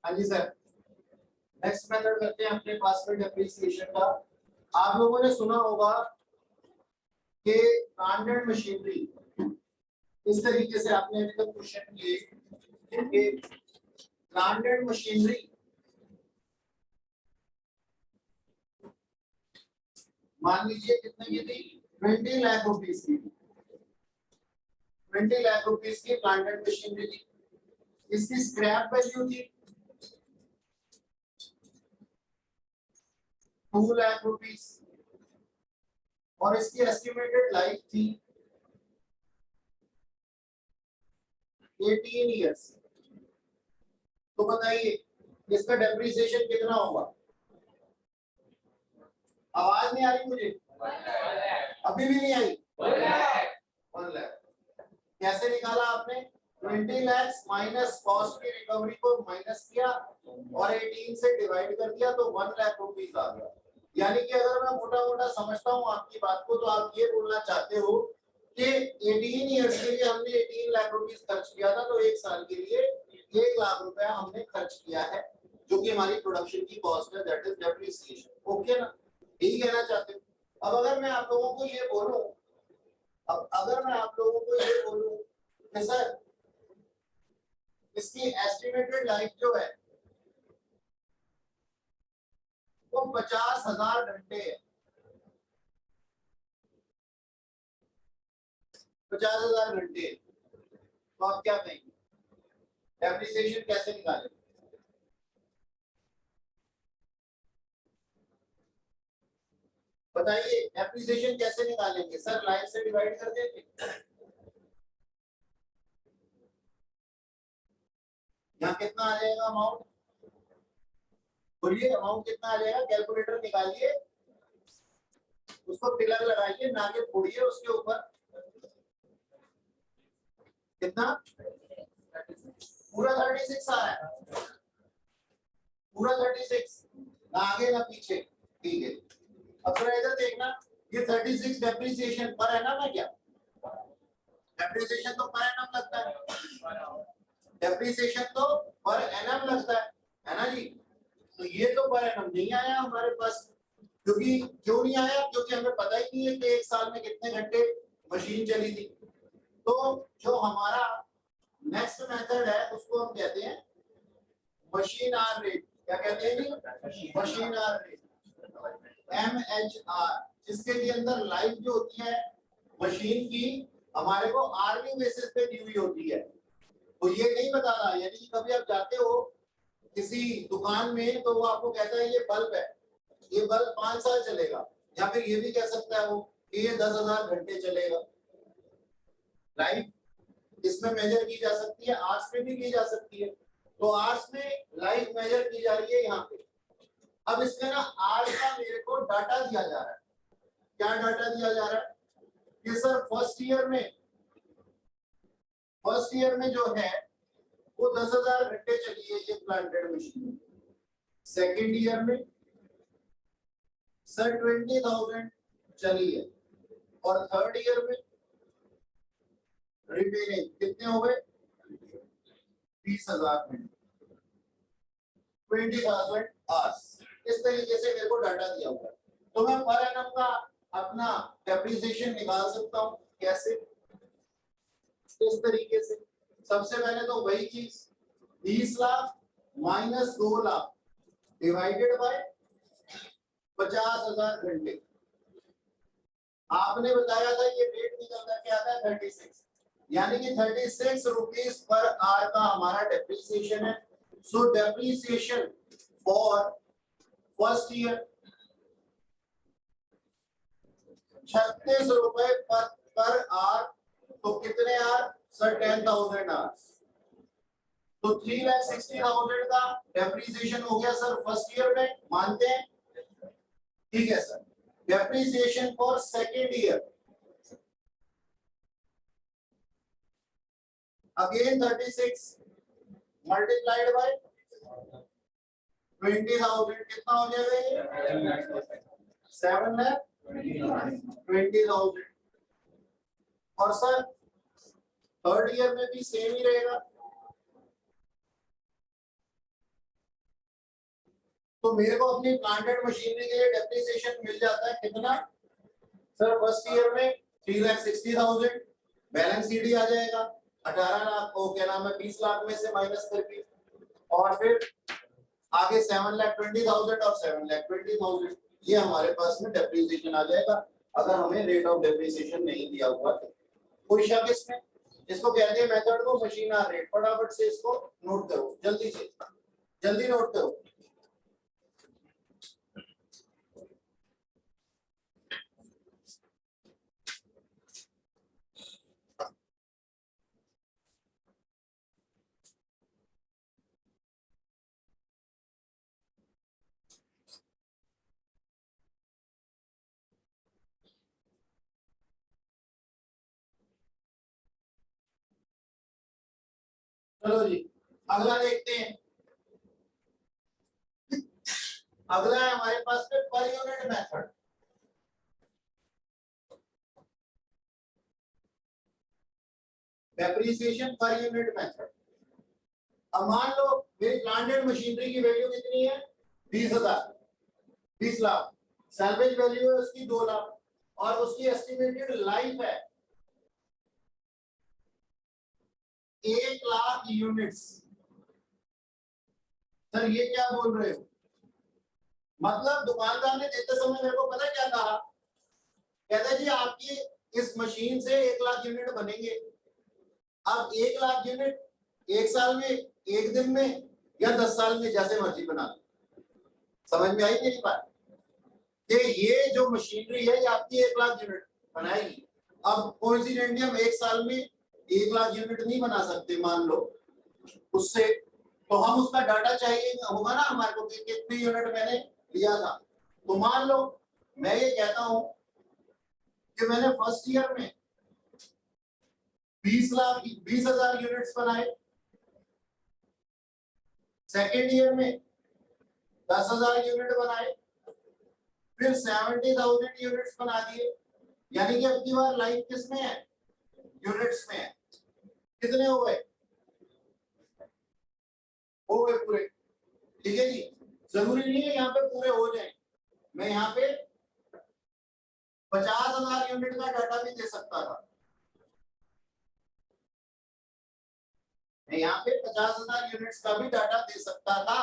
हाँ जी sir, next method करते हैं अपने पास में डेप्रिसिएशन का। आप लोगों ने सुना होगा कि ब्रांडेड मशीनरी, इस तरीके से आपने अभी तक क्वेश्चन किए कि ब्रांडेड मशीनरी मान लीजिए कितने की थी, 20 लाख रुपीस की, 20 लाख रुपीस की ब्रांडेड मशीनरी थी। इसकी स्क्रैप वैल्यू थी 2 लाख रुपीस और इसकी एस्टिमेटेड लाइफ थी 18 इयर्स। तो बताइए इसका डेप्रिसिएशन कितना होगा? आवाज नहीं आ रही मुझे, अभी भी नहीं आई। 1 लाख कैसे निकाला आपने? 20 लाख माइनस कॉस्ट की रिकवरी को माइनस किया और 18 से डिवाइड कर दिया तो 1 लाख रुपीस आ गया। यानी कि अगर मैं मोटा मोटा समझता हूँ आपकी बात को, तो आप ये बोलना चाहते हो कि 18 इयर्स के लिए हमने 18 लाख रुपीस खर्च किया था, तो एक साल के लिए 1 लाख रुपया हमने खर्च किया है, जो कि हमारी प्रोडक्शन की कॉस्ट है, दैट इज डेप्रिसिएशन। ओके ना, यही कहना चाहते हो। अब अगर मैं आप लोगों को ये बोलूं, कि सर इसकी एस्टिमेटेड लाइफ जो है वो 50,000 घंटे है, 50,000 घंटे, तो आप क्या कहेंगे? डेप्रिसिएशन कैसे निकालेंगे? बताइए डेप्रिसिएशन कैसे निकालेंगे? सर लाइफ से डिवाइड कर देंगे। यहाँ कितना आ जाएगा अमाउंट? बोलिए अमाउंट कितना आ जाएगा? कैलकुलेटर निकालिए, उसको पिलर लगाइए, ना के फोड़िए उसके ऊपर। कितना? पूरा 36 आ रहा है, पूरा 36, ना आगे ना पीछे। ठीक है, अब थोड़ा इधर देखना, ये 36 डेप्रिसिएशन पर एनम है क्या? डेप्रिसिएशन तो पर एनम लगता है, डेप्रिसिएशन तो पर एनम लगता है ना जी। तो ये तो पर एनम नहीं आया हमारे पास, क्योंकि क्यों नहीं आया? क्योंकि हमें पता ही नहीं है कि एक साल में कितने घंटे मशीन चली थी। तो जो हमारा नेक्स्ट मेथड है उसको हम कहते हैं मशीन आर रेट। क्या कहते हैं? मशीन आर रेट, MHR, जिसके लिए अंदर लाइफ जो होती है मशीन की हमारे को आर्मी बेसिस पे दी हुई होती है। तो ये नहीं बताना, यानी कि कभी आप जाते हो किसी दुकान में तो वो आपको कहता है ये बल्ब है, ये बल्ब 5 साल चलेगा, या फिर ये भी कह सकता है वो कि ये 10,000 घंटे चलेगा। लाइफ इसमें मेजर की जा सकती है, आर्ट्स में भी की जा सकती है। तो आर्ट्स में लाइफ मेजर की जा रही है यहाँ पे। अब इसमें ना आर्ट्स का मेरे को डाटा दिया जा रहा है। क्या डाटा दिया जा रहा है कि सर फर्स्ट ईयर में जो है वो 10,000 घंटे चली है ये प्लांटेड मशीन। सेकेंड ईयर में सर 20,000 चली है, और थर्ड ईयर में रिमेनिंग कितने हो गए? 20,000 घंटे, 20,000 आवर्स। इस तरीके से मेरे को डाटा दिया हुआ है, तो मैं पर एनम का अपना डेप्रिसिएशन निकाल सकता हूँ। कैसे? इस तरीके से सबसे पहले तो वही चीज 20 lakh minus 2 lakh divided by 50,000 घंटे। आपने बताया था ये रेट निकल करके आता है 36, यानी कि 36 रुपीस पर आवर का हमारा डेप्रिसिएशन है। सो डेप्रिसिएशन फॉर फर्स्ट ईयर 36 रुपए पर आवर, तो कितने आवर? सर 10,000 आवर्स, तो 3,60,000 का डेप्रिसिएशन हो गया सर फर्स्ट ईयर में, मानते हैं? ठीक है sir. Depreciation for second year again 36 multiplied by 20,000, कितना हो जाएगा? 7,20,000। और सर थर्ड ईयर में भी सेम ही रहेगा, तो मेरे को अपनी प्लांटेड मशीनरी के लिए डेप्रिसिएशन मिल जाता है कितना सर? फर्स्ट ईयर में 3,60,000 बैलेंस सीडी आ जाएगा 18 लाख को, क्या नाम है, 20 लाख में से माइनस करके, और फिर आगे 7,20,000 और 7,20,000 ये हमारे पास में डेप्रिसिएशन आ जाएगा अगर हमें रेट ऑफ डेप्रिसिएशन नहीं दिया हुआ तो। कोई शक इसमें? इसको कहते हैं मेथड को मशीन आर रेट। फटाफट से इसको नोट करो, जल्दी से, जल्दी नोट करो। चलो जी अगला देखते हैं। अगला है हमारे पास में per unit method. Depreciation per unit method. अब मान लो मेरी प्लांटेड मशीनरी की वैल्यू कितनी है? 20,000, 20 लाख। सैलवेज वैल्यू है उसकी 2 लाख और उसकी एस्टिमेटेड लाइफ है 1 लाख यूनिट्स। सर ये क्या बोल रहे हो? मतलब दुकानदार ने देते समय मेरे को पता क्या कहा? कहता है जी आपकी इस मशीन से 1 लाख यूनिट बनेंगे। अब 1 लाख यूनिट 1 साल में, 1 दिन में या 10 साल में, जैसे मर्जी बना लो। समझ में आई मेरी बात? कि ये जो मशीनरी है ये आपकी 1 लाख यूनिट बनाएगी। अब कोइंसिडेंटली हम 1 साल में 1 लाख यूनिट नहीं बना सकते मान लो उससे, तो हम उसका डाटा चाहिए होगा ना हमारे को कि कितने यूनिट मैंने लिया था। तो मान लो मैं ये कहता हूं कि मैंने फर्स्ट ईयर में 20,000 यूनिट्स बनाए, सेकेंड ईयर में 10,000 यूनिट बनाए, फिर 70,000 यूनिट्स बना दिए। यानी कि अब की बार लाइफ किसमें है? यूनिट्स में है। कितने हो गए? हो गए पूरे। ठीक है जी, जरूरी नहीं है यहाँ पे पूरे हो जाए। मैं यहाँ पे 50,000 यूनिट का डाटा भी दे सकता था। मैं यहाँ पे 50,000 यूनिट्स का भी डाटा दे सकता था।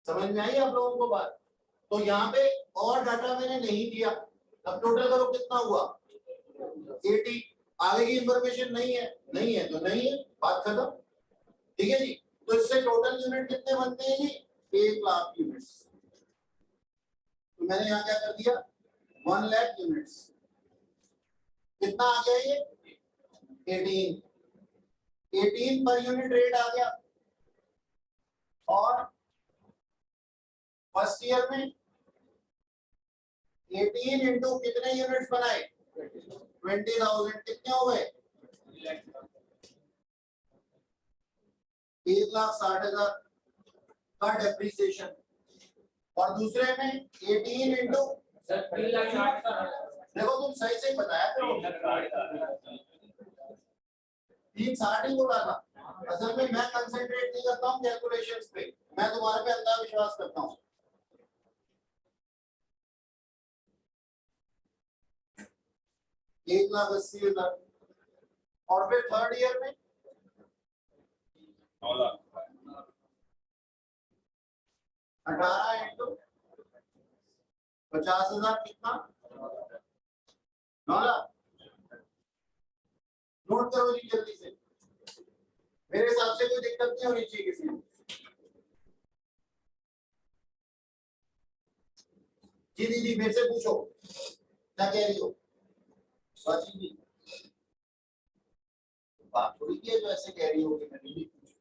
समझ में आई आप लोगों को बात? तो यहाँ पे और डाटा मैंने नहीं दिया। अब टोटल करो कितना हुआ? 80। आगे की इंफॉर्मेशन नहीं है, नहीं है तो नहीं है, बात खत्म। ठीक है जी, तो इससे टोटल यूनिट कितने बनते हैं जी? 1 लाख यूनिट्स। तो मैंने यहाँ क्या कर दिया? 1 लाख यूनिट्स। कितना आ गया ये? 18। 18 पर यूनिट रेट आ गया। और फर्स्ट ईयर में 18 इंटू कितने यूनिट्स बनाए? 20,000। कितने हो गए? 1,60,000 का डेप्रिसिएशन। और दूसरे में 18 इंटू, देखो तुम सही से बताया करो, 360 ही बोला था। असल में मैं कंसंट्रेट नहीं करता हूँ कैलकुलेशंस पे, मैं तुम्हारे पे अंधा विश्वास करता हूँ। 1,80,000। और फिर थर्ड ईयर में 9 लाख। 18 इंटू 50,000 कितना? 9 लाख। नोट करो जी जल्दी से, मेरे हिसाब से कोई दिक्कत नहीं होनी चाहिए किसी को। जी दीदी मेरे से पूछो क्या कह रही हो? स्वाति जी बात थोड़ी की है जो ऐसे कह रही हो कि मैंने नहीं पूछा।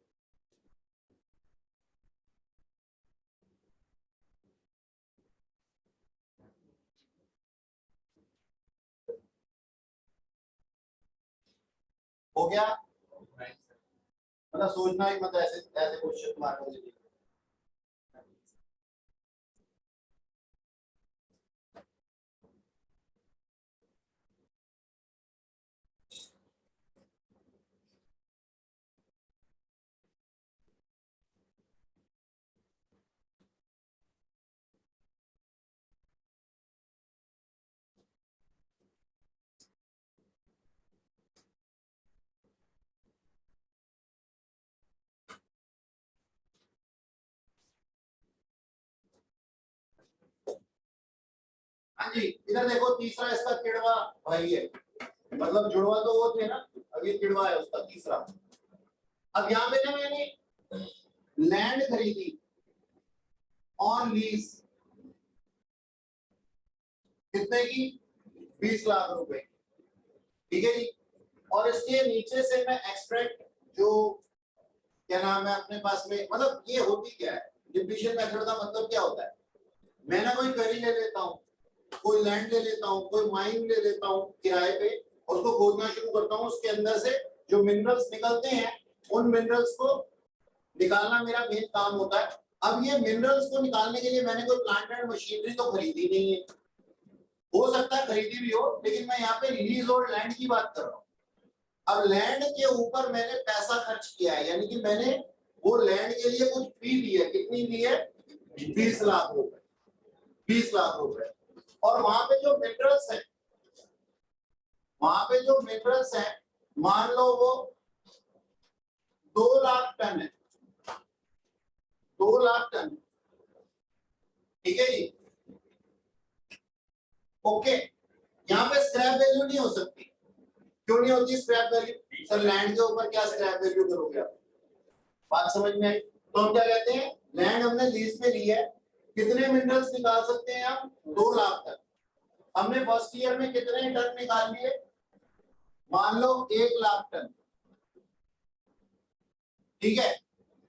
हो गया? मतलब सोचना ही मत ऐसे ऐसे क्वेश्चन मारने के लिए। हाँ जी, इधर देखो तीसरा इसका किड़वा भाई है, मतलब जुड़वा तो वो थे ना, अब ये किड़वा है उसका तीसरा। अब यहाँ पे ना मैंने लैंड खरीदी ऑन लीज, कितने की? 20 लाख रुपए, ठीक है जी। और इसके नीचे से मैं एक्सट्रैक्ट जो क्या नाम है अपने पास में, मतलब ये होती क्या है डिप्रीशिएशन मेथड का मतलब क्या होता है, मैं ना कोई क्वेरी ले लेता हूँ, कोई लैंड ले लेता हूँ, कोई माइन ले लेता हूँ किराए पे, और उसको खोदना शुरू करता हूँ, उसके अंदर से जो मिनरल्स निकलते हैं उन मिनरल्स को निकालना मेरा मेन काम होता है। अब ये मिनरल्स को निकालने के लिए मैंने कोई प्लांट एंड मशीनरी तो खरीदी नहीं है, हो सकता है खरीदी भी हो, लेकिन मैं यहाँ पे लीज और लैंड की बात कर रहा हूँ। अब लैंड के ऊपर मैंने पैसा खर्च किया है, यानी कि मैंने वो लैंड के लिए कुछ फी दी है, कितनी दी है? 20 लाख रुपए, 20 लाख रुपए। और वहां पे जो मिनरल्स हैं, वहां पे जो मिनरल्स हैं, मान लो वो 2 लाख टन है, 2 लाख टन, ठीक है जी। ओके, यहाँ पे स्क्रैप वैल्यू नहीं हो सकती, क्यों नहीं होती स्क्रैप वैल्यू? सर लैंड के ऊपर क्या स्क्रैप वैल्यू करोगे आप? बात समझ में आई? तो हम क्या कहते हैं, लैंड हमने लीज पे ली है, कितने मिनरल्स निकाल सकते हैं हम? 2 लाख तक। हमने फर्स्ट ईयर में कितने टन निकाल लिए? मान लो 1 लाख टन, ठीक है।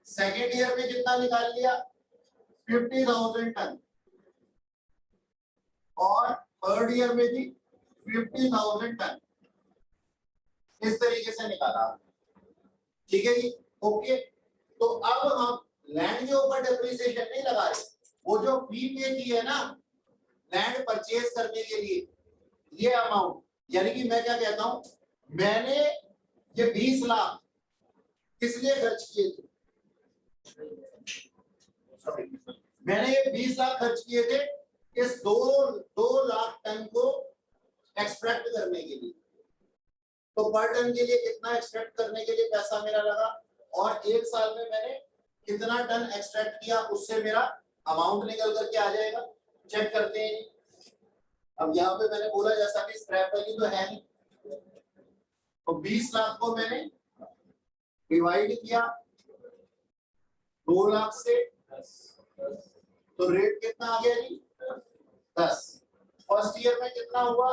सेकेंड ईयर में कितना निकाल लिया? 50,000 टन, और थर्ड ईयर में भी 50,000 टन, इस तरीके से निकाला, ठीक है जी। ओके, तो अब हम लैंड के ऊपर डेप्रिसिएशन नहीं लगा रहे, वो जो फी पे की है ना लैंड परचेज करने के लिए, ये अमाउंट, यानी कि मैं क्या कहता हूं, मैंने ये 20 लाख किस लिए खर्च किए थे? मैंने ये 20 लाख खर्च किए थे इस 2 लाख टन को एक्सट्रैक्ट करने के लिए। तो पर टन के लिए कितना एक्सट्रैक्ट करने के लिए पैसा मेरा लगा, और 1 साल में मैंने कितना टन एक्सट्रैक्ट किया, उससे मेरा अमाउंट निकल करके आ जाएगा। चेक करते हैं। अब यहाँ पे मैंने बोला जैसा कि स्क्रैप वैल्यू तो है नहीं, तो 20 लाख को मैंने डिवाइड किया 2 लाख से, तो रेट कितना आ गया जी? 10। फर्स्ट ईयर में कितना हुआ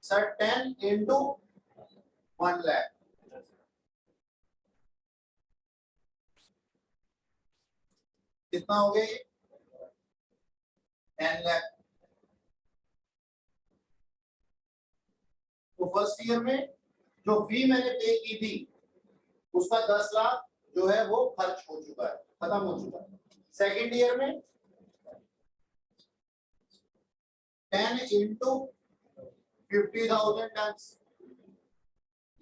सर? 10 इंटू 1 लाख, कितना हो गया ये? 10 लाख। तो फर्स्ट ईयर में जो फी मैंने पे की थी उसका 10 लाख जो है वो खर्च हो चुका है, खत्म हो चुका है। सेकेंड ईयर में 10 इंटू 50,000 टन,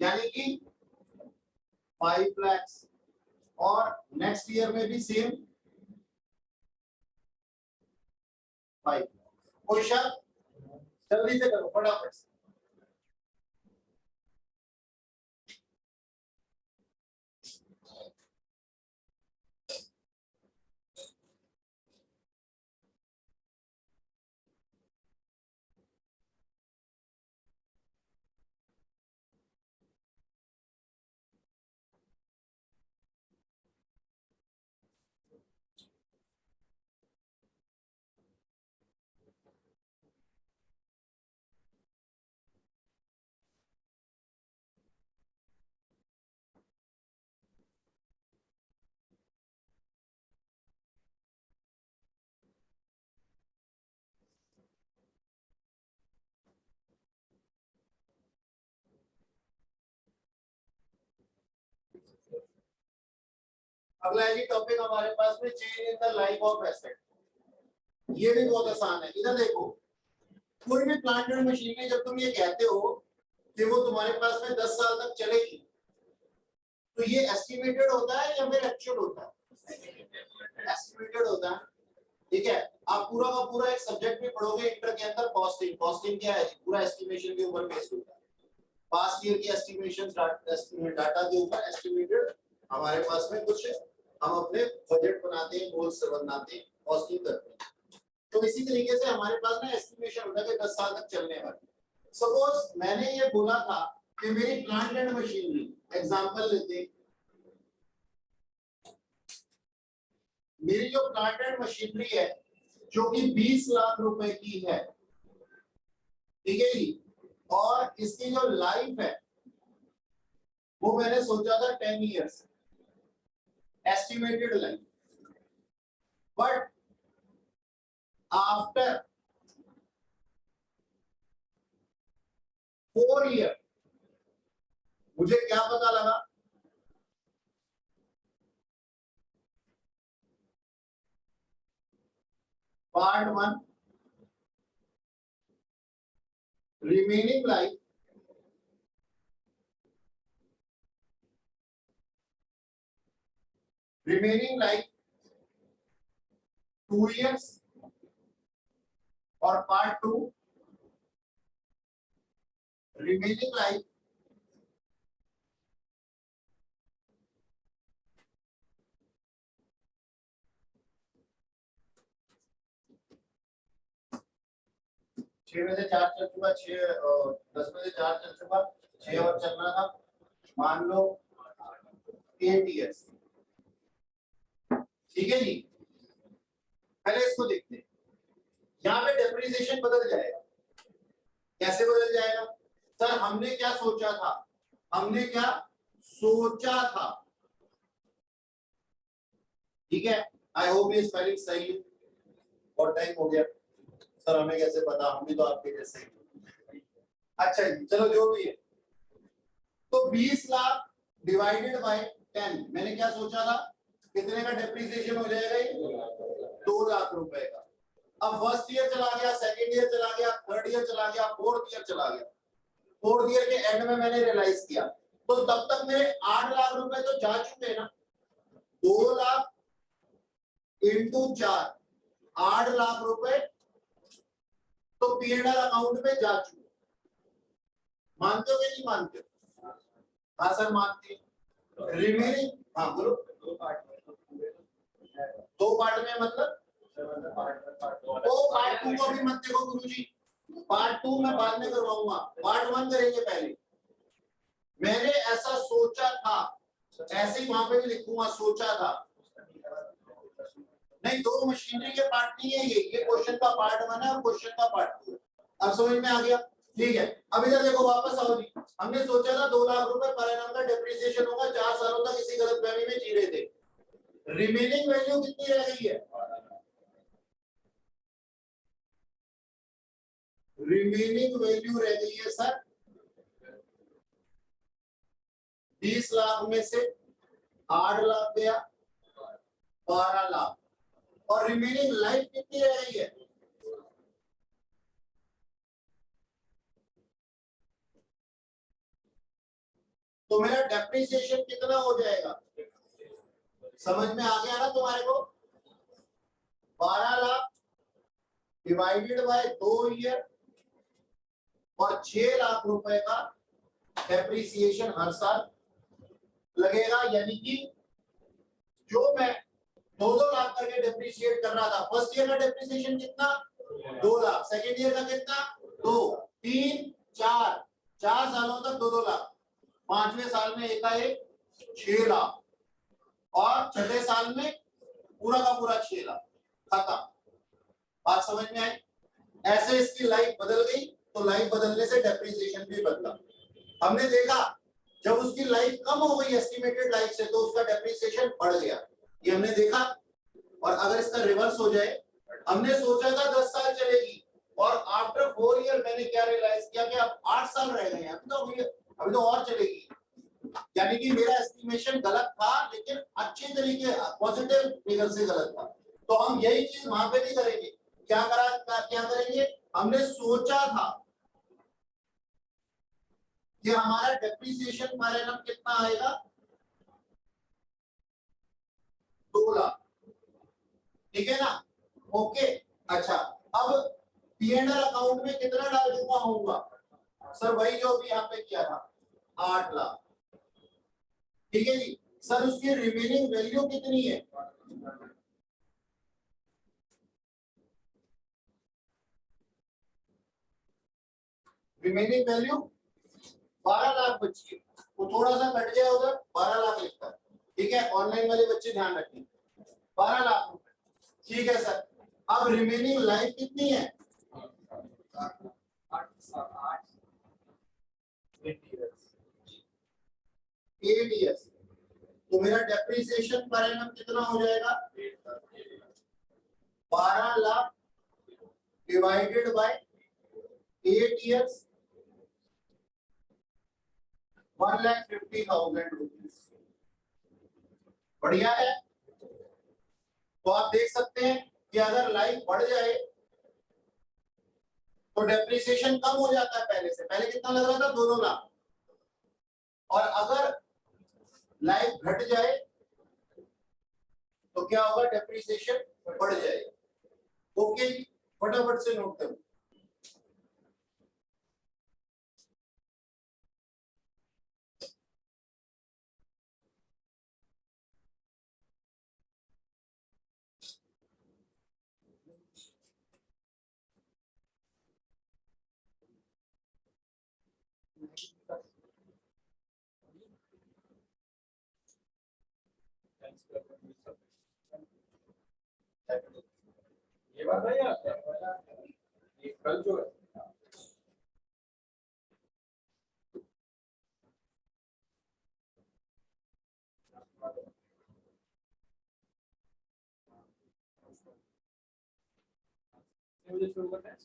यानी कि 5 लाख, और नेक्स्ट ईयर में भी सेम 5। कोई शक? जल्दी से करो फटाफट से। अगला है जी टॉपिक हमारे पास में, change in the life of asset. ये भी बहुत आसान है। इधर देखो, कोई भी प्लांट एंड मशीनरी जब तुम ये कहते हो कि वो तुम्हारे पास में 10 साल तक चलेगी, तो ये एस्टिमेटेड होता है या फिर एक्चुअल होता है? एस्टिमेटेड होता है, ठीक है। आप पूरा का पूरा एक सब्जेक्ट में पढ़ोगे इंटर के अंदर, कॉस्टिंग। कॉस्टिंग क्या है? पूरा एस्टिमेशन के ऊपर बेस्ड होता है। पास्ट ईयर की एस्टिमेशन डाटा के ऊपर एस्टिमेटेड हमारे पास में कुछ हम अपने बजट बनाते हैं, गोल्स बनाते हैं, कॉस्टिंग करते हैं। तो इसी तरीके से हमारे पास ना एस्टिमेशन होता है कि 10 साल तक चलने वाली। सपोज मैंने ये बोला था कि मेरी प्लांट एंड मशीनरी, एग्जांपल लेते हैं, मेरी जो प्लांट एंड मशीनरी है जो कि 20 लाख रुपए की है, ठीक है जी, और इसकी जो लाइफ है वो मैंने सोचा था 10 years estimated life, but after 4 year मुझे क्या पता लगा, part 1 remaining life remaining life 2 years और पार्ट 2 remaining life 6 में से 4 चल चुका, 10 में से 4 चल चुका, 6 और चलना था, मान लो 8 इयर्स, ठीक है जी। पहले इसको देखते हैं, यहाँ पे डेप्रिसिएशन बदल जाएगा। कैसे बदल जाएगा सर? हमने क्या सोचा था, हमने क्या सोचा था, ठीक है। आई होप ये स्पेलिंग सही है। और टाइम हो गया सर, हमें कैसे पता, हम भी तो आपके जैसे ही। अच्छा जी, चलो जो भी है, तो 20 लाख डिवाइडेड बाय 10, मैंने क्या सोचा था, कितने का डेप्रिसिएशन हो जाएगा ये? 2 लाख रुपए का। अब फर्स्ट ईयर चला गया, सेकंड ईयर चला गया, थर्ड ईयर चला गया, फोर्थ ईयर चला गया। फोर्थ ईयर के एंड में मैंने रियलाइज किया, तो तब तक मेरे 8 लाख रुपए तो जा चुके हैं ना। 2 लाख इंटू 4, 8 लाख रुपए तो पीएनआर अकाउंट में जा चुके। मानते हो कि नहीं मानते हो? हाँ सर मानते हैं। रिमेनिंग, हाँ बोलो। 2 पार्ट में मतलब तो पार्ट 2 को भी मत देखो गुरुजी, पार्ट 2 में बाद में करवाऊंगा, पार्ट 1 करेंगे पहले। मैंने ऐसा सोचा था, ऐसे ही वहां पे भी लिखूंगा, सोचा था। नहीं, 2 मशीनरी के पार्ट नहीं है ये क्वेश्चन का पार्ट 1 है और क्वेश्चन का पार्ट 2। अब समझ में आ गया? ठीक है, अब इधर देखो, वापस आओ जी। हमने सोचा था 2 लाख रुपए पर एनम का डेप्रिसिएशन होगा, 4 सालों तक इसी गलतफहमी में जी रहे थे। रिमेनिंग वैल्यू कितनी रह गई है? रिमेनिंग वैल्यू रह गई है सर 20 लाख में से 8 लाख गया, 12 लाख, और रिमेनिंग लाइफ कितनी रह गई है? तो मेरा डेप्रिसिएशन कितना हो जाएगा? समझ में आ गया ना तुम्हारे को? 12 लाख डिवाइडेड बाय 2 ईयर और 6 लाख रुपए का डेप्रिसिएशन हर साल लगेगा। यानी कि जो मैं 2-2 लाख करके डेप्रिशिएट कर रहा था, फर्स्ट ईयर का डेप्रिसिएशन कितना? 2 लाख, सेकेंड ईयर का कितना? 2, 3, 4, 4 सालों तक 2-2 लाख, 5वें साल में एकाएक 6 लाख, और छठे साल में पूरा का पूरा 6 लाख, खत्म। बात समझ में आई? ऐसे इसकी लाइफ बदल गई, तो लाइफ बदलने से डेप्रिसिएशन भी बदला। हमने देखा जब उसकी लाइफ कम हो गई एस्टिमेटेड लाइफ से, तो उसका डेप्रिसिएशन बढ़ गया, ये हमने देखा। और अगर इसका रिवर्स हो जाए, हमने सोचा था 10 साल चलेगी और आफ्टर 4 ईयर मैंने क्या रियलाइज किया कि अब 8 साल रह गए हैं, अभी तो और चलेगी। यानी कि मेरा एस्टिमेशन गलत था, लेकिन अच्छे तरीके पॉजिटिव फिगर से गलत था। तो हम यही चीज वहां पे भी करेंगे। क्या करेंगे? हमने सोचा था कि हमारा डेप्रिसिएशन पर एनम कितना आएगा? 2 लाख, ठीक है ना? ओके, अच्छा, अब पीएनआर अकाउंट में कितना डाल चुका होऊंगा सर? वही जो अभी यहाँ पे किया था, 8 लाख, ठीक है जी। सर उसकी रिमेनिंग वैल्यू कितनी है? रिमेनिंग वैल्यू 12 लाख बची है, वो थोड़ा सा कट गया उधर 12 लाख लिखता है, ठीक है। ऑनलाइन वाले बच्चे ध्यान रखें 12 लाख रुपए, ठीक है सर। अब रिमेनिंग लाइफ कितनी है? 8 इयर्स। तो मेरा डेप्रिसिएशन पर एनम कितना हो जाएगा? 12 lakh divided by 8 years, 1,50,000 rupees. बढ़िया है। तो आप देख सकते हैं कि अगर लाइफ बढ़ जाए तो डेप्रिसिएशन कम हो जाता है पहले से। पहले कितना लग रहा था? 2-2 लाख। और अगर लाइफ घट जाए तो क्या होगा? डेप्रिसिएशन बढ़ जाएगा। ओके, फटाफट से नोट करो। ये बात है या ये कल जो है मुझे शुरू करना है।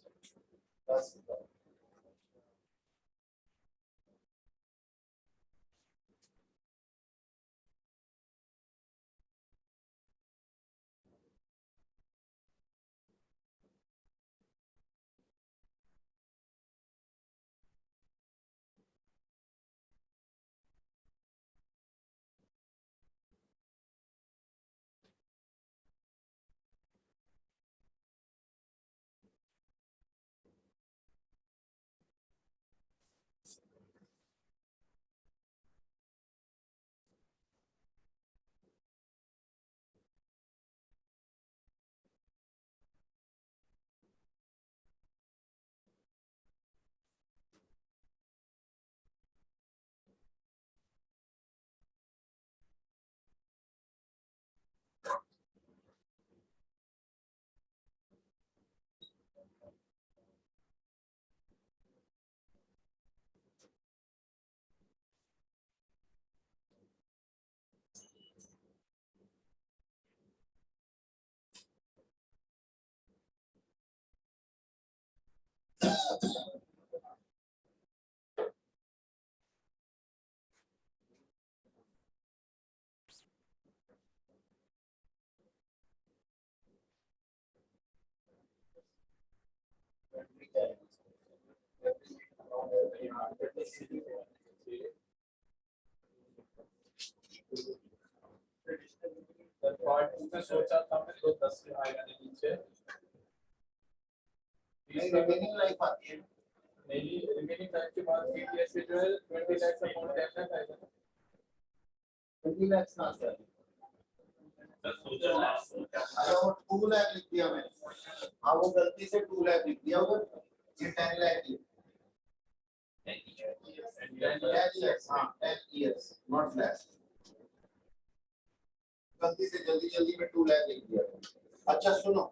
पार्ट में सोचा था मैं तो 10 से आएगा नीचे रिमेनिंग लाइफ आती है। नहीं, रिमेनिंग लाइफ के बाद पीटीएस से जो है 20 लाख का अमाउंट कैसा आएगा? 20 लाख ना सर, अरे वो 2 लाख लिख दिया मैंने। हाँ, वो गलती से 2 लाख लिख दिया उधर, ये 10 लाख लिख 10 years, हाँ 10 years, not lakhs। गलती से जल्दी जल्दी में 2 लाख लिख दिया। अच्छा सुनो,